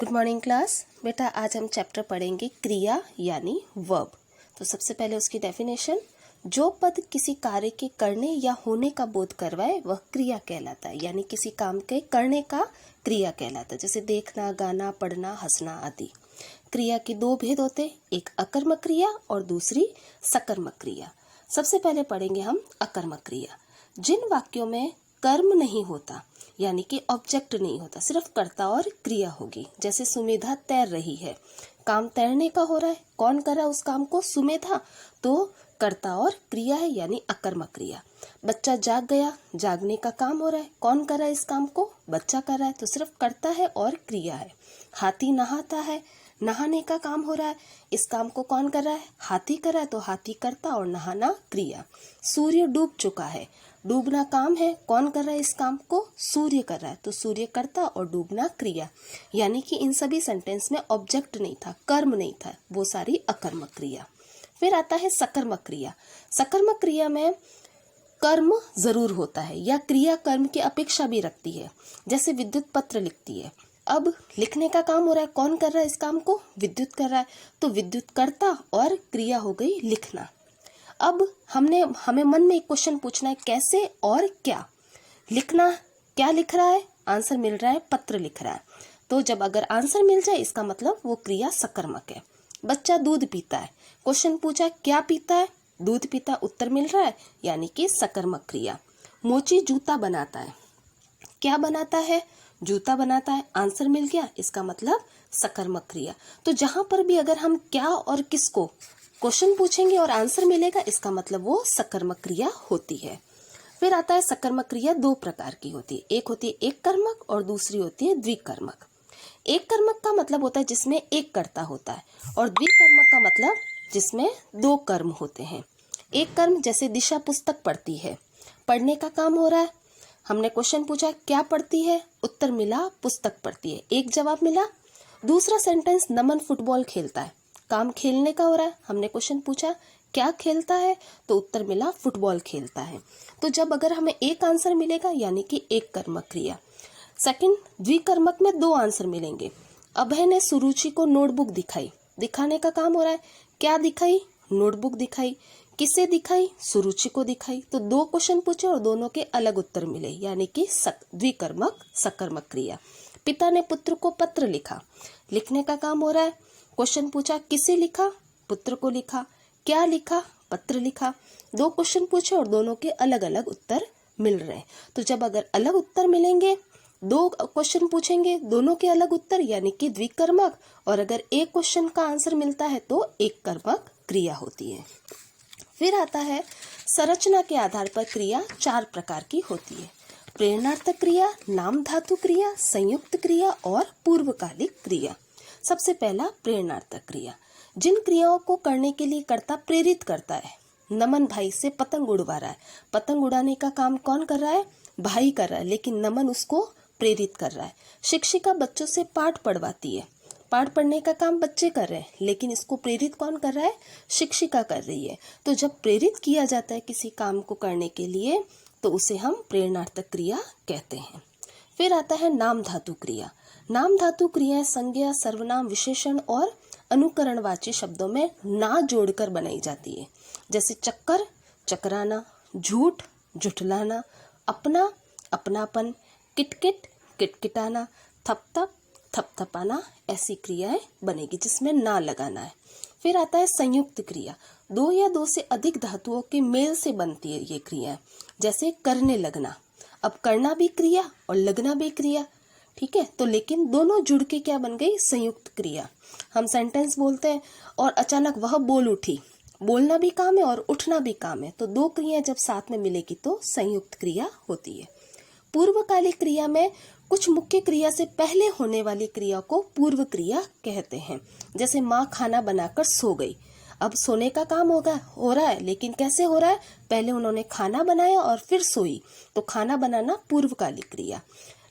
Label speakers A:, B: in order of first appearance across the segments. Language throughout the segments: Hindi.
A: Good morning class. बेटा आज हम चैप्टर पढ़ेंगे क्रिया यानी वर्ब। तो सबसे पहले उसकी डेफिनेशन, जो पद किसी कार्य के करने या होने का बोध करवाए वह क्रिया कहलाता है। यानी किसी काम के करने का क्रिया कहलाता है, जैसे देखना, गाना, पढ़ना, हंसना आदि। क्रिया के दो भेद होते हैं, एक अकर्मक क्रिया और दूसरी सकर्मक क्रिया। सबसे पहले पढ़ेंगे हम अकर्मक क्रिया। जिन वाक्यों में कर्म नहीं होता यानी कि ऑब्जेक्ट नहीं होता, सिर्फ कर्ता और क्रिया होगी। जैसे सुमेधा तैर रही है, काम तैरने का हो रहा है, कौन कर रहा है उस काम को? सुमेधा। तो कर्ता और क्रिया है यानी अकर्मक क्रिया। बच्चा जाग गया, जागने का काम हो रहा है, कौन कर रहा है इस काम को? बच्चा कर रहा है, तो सिर्फ कर्ता है और क्रिया है। हाथी नहाता है, नहाने का काम हो रहा है, इस काम को कौन कर रहा है? हाथी कर रहा है, तो हाथी कर्ता और नहाना क्रिया। सूर्य डूब चुका है, डूबना काम है, कौन कर रहा है इस काम को? सूर्य कर रहा है, तो सूर्य कर्ता और डूबना क्रिया। यानी कि इन सभी सेंटेंस में ऑब्जेक्ट नहीं था, कर्म नहीं था, वो सारी अकर्मक क्रिया। फिर आता है सकर्मक क्रिया। सकर्मक क्रिया में कर्म जरूर होता है या क्रिया कर्म की अपेक्षा भी रखती है। जैसे विद्युत पत्र लिखती है, अब लिखने का काम हो रहा है, कौन कर रहा है इस काम को? विद्युत कर रहा है, तो विद्युत कर्ता और क्रिया हो गई लिखना। अब हमें मन में एक क्वेश्चन पूछना है, कैसे और क्या लिखना? क्या लिख रहा है? आंसर मिल रहा है, पत्र लिख रहा है। तो जब अगर आंसर मिल जाए इसका मतलब वो क्रिया सकर्मक है। बच्चा दूध पीता है, क्वेश्चन पूछा क्या पीता है? दूध पीता, उत्तर मिल रहा है, यानी कि सकर्मक क्रिया। मोची जूता बनाता है, क्या बनाता है? जूता बनाता है, आंसर मिल गया, इसका मतलब सकर्मक क्रिया। तो जहां पर भी अगर हम क्या और किसको क्वेश्चन पूछेंगे और आंसर मिलेगा, इसका मतलब वो सकर्मक क्रिया होती है। फिर आता है सकर्मक क्रिया दो प्रकार की होती है, एक होती है एक कर्मक और दूसरी होती है द्विकर्मक। एक कर्मक का मतलब होता है जिसमें एक कर्ता होता है, और द्विकर्मक का मतलब जिसमें दो कर्म होते हैं। एक कर्म जैसे दिशा पुस्तक पढ़ती है, पढ़ने का काम हो रहा है, हमने क्वेश्चन पूछा क्या पढ़ती है, उत्तर मिला पुस्तक पढ़ती है, एक जवाब मिला। दूसरा सेंटेंस नमन फुटबॉल खेलता है, काम खेलने का हो रहा है, हमने क्वेश्चन पूछा क्या खेलता है, तो उत्तर मिला फुटबॉल खेलता है। तो जब अगर हमें एक आंसर मिलेगा यानी कि एक कर्मक क्रिया। सेकंड द्विकर्मक में दो आंसर मिलेंगे। अभय ने सुरुचि को नोटबुक दिखाई, दिखाने का काम हो रहा है, क्या दिखाई? नोटबुक दिखाई, किसे दिखाई? सुरुचि को दिखाई। तो दो क्वेश्चन पूछे और दोनों के अलग उत्तर मिले, यानी कि द्विकर्मक सकर्मक क्रिया। पिता ने पुत्र को पत्र लिखा, लिखने का काम हो रहा है, क्वेश्चन पूछा किसे लिखा? पुत्र को लिखा, क्या लिखा? पत्र लिखा। दो क्वेश्चन पूछे और दोनों के अलग अलग उत्तर मिल रहे हैं। तो जब अगर अलग उत्तर मिलेंगे, दो क्वेश्चन पूछेंगे, दोनों के अलग उत्तर, यानी कि द्विकर्मक, और अगर एक क्वेश्चन का आंसर मिलता है तो एक कर्मक क्रिया होती है। फिर आता है संरचना के आधार पर क्रिया चार प्रकार की होती है, प्रेरणार्थक क्रिया, नाम धातु क्रिया, संयुक्त क्रिया और पूर्वकालिक क्रिया। सबसे पहला प्रेरणार्थक क्रिया, जिन क्रियाओं को करने के लिए कर्ता प्रेरित करता है। नमन भाई से पतंग उड़वा रहा है, पतंग उड़ाने का काम कौन कर रहा है? भाई कर रहा है, लेकिन नमन उसको प्रेरित कर रहा है। शिक्षिका बच्चों से पाठ पढ़वाती है, पाठ पढ़ने का काम बच्चे कर रहे हैं, लेकिन इसको प्रेरित कौन कर रहा है? शिक्षिका कर रही है। तो जब प्रेरित किया जाता है किसी काम को करने के लिए, तो उसे हम प्रेरणार्थक क्रिया कहते हैं। फिर आता है नाम धातु क्रिया। नाम धातु क्रियाएं संज्ञा, सर्वनाम, विशेषण और अनुकरणवाची शब्दों में ना जोड़कर बनाई जाती है। जैसे चक्कर, चकराना, झूठ, झुठलाना, अपना, अपनापन, किटकिट, किटकिटाना, थपथप, थपथपाना, ऐसी क्रियाएं बनेगी जिसमें ना लगाना है। फिर आता है संयुक्त क्रिया, दो या दो से अधिक धातुओं के मेल से बनती है ये क्रिया। जैसे करने लगना, अब करना भी क्रिया और लगना भी क्रिया, ठीक है, तो लेकिन दोनों जुड़ के क्या बन गई? संयुक्त क्रिया। हम सेंटेंस बोलते हैं और अचानक वह बोल उठी, बोलना भी काम है और उठना भी काम है, तो दो क्रियाएं जब साथ में मिलेगी तो संयुक्त क्रिया होती है। पूर्वकालिक क्रिया में कुछ मुख्य क्रिया से पहले होने वाली क्रिया को पूर्व क्रिया कहते हैं। जैसे माँ खाना बनाकर सो गई, अब सोने का काम हो रहा है, लेकिन कैसे हो रहा है? पहले उन्होंने खाना बनाया और फिर सोई, तो खाना बनाना पूर्वकालिक क्रिया।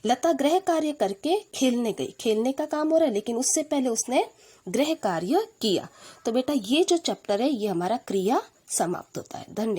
A: लता गृह कार्य करके खेलने गई, खेलने का काम हो रहा है, लेकिन उससे पहले उसने गृह कार्य किया। तो बेटा ये जो चैप्टर है ये हमारा क्रिया समाप्त होता है। धन्यवाद।